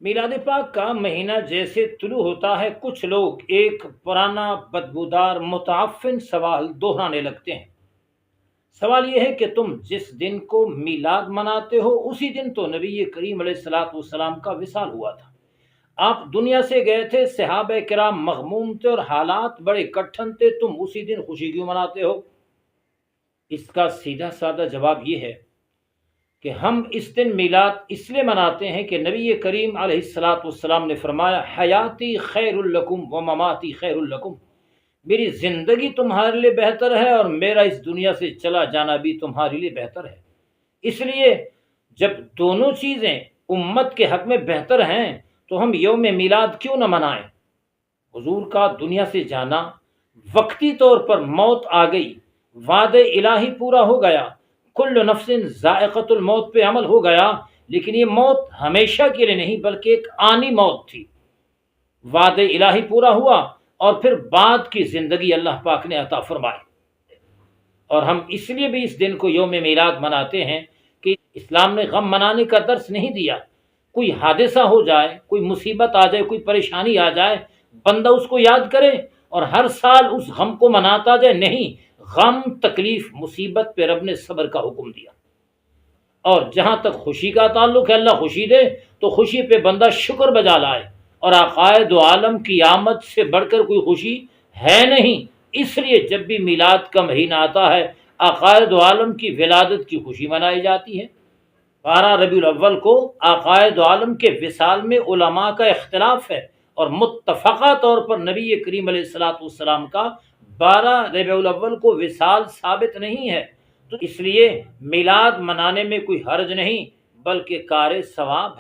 میلاد پاک کا مہینہ جیسے طلوع ہوتا ہے کچھ لوگ ایک پرانا بدبودار متعفن سوال دہرانے لگتے ہیں۔ سوال یہ ہے کہ تم جس دن کو میلاد مناتے ہو اسی دن تو نبی کریم علیہ الصلوۃ والسلام کا وصال ہوا تھا۔ آپ دنیا سے گئے تھے، صحابہ کرام مغموم تھے اور حالات بڑے کٹھن تھے، تم اسی دن خوشی کیوں مناتے ہو؟ اس کا سیدھا سادہ جواب یہ ہے کہ ہم اس دن میلاد اس لیے مناتے ہیں کہ نبی کریم علیہ الصلوۃ والسلام نے فرمایا، حیاتی خیر لکم و مماتی خیر لکم، میری زندگی تمہارے لیے بہتر ہے اور میرا اس دنیا سے چلا جانا بھی تمہارے لیے بہتر ہے۔ اس لیے جب دونوں چیزیں امت کے حق میں بہتر ہیں تو ہم یوم میلاد کیوں نہ منائیں؟ حضور کا دنیا سے جانا وقتی طور پر موت آ گئی، وعدہ الہی پورا ہو گیا، کل نفس ذائقۃ الموت پہ عمل ہو گیا، لیکن یہ موت ہمیشہ کے لیے نہیں بلکہ ایک آنی موت تھی۔ وعدہ الہی پورا ہوا اور پھر بعد کی زندگی اللہ پاک نے عطا فرمائی، اور ہم اس لیے بھی اس دن کو یوم میلاد مناتے ہیں کہ اسلام نے غم منانے کا درس نہیں دیا۔ کوئی حادثہ ہو جائے، کوئی مصیبت آ جائے، کوئی پریشانی آ جائے، بندہ اس کو یاد کرے اور ہر سال اس غم کو مناتا جائے، نہیں، غم تکلیف مصیبت پہ رب نے صبر کا حکم دیا۔ اور جہاں تک خوشی کا تعلق ہے، اللہ خوشی دے تو خوشی پہ بندہ شکر بجا لائے، اور آقائے دو عالم کی آمد سے بڑھ کر کوئی خوشی ہے نہیں۔ اس لیے جب بھی میلاد کا مہینہ آتا ہے آقائے دو عالم کی ولادت کی خوشی منائی جاتی ہے۔ 12 ربیع الاول کو آقائے دو عالم کے وصال میں علماء کا اختلاف ہے، اور متفقہ طور پر نبی کریم علیہ الصلوۃ والسلام کا 12 ربیع الاول کو وصال ثابت نہیں ہے، تو اس لیے میلاد منانے میں کوئی حرج نہیں بلکہ کار ثواب ہے۔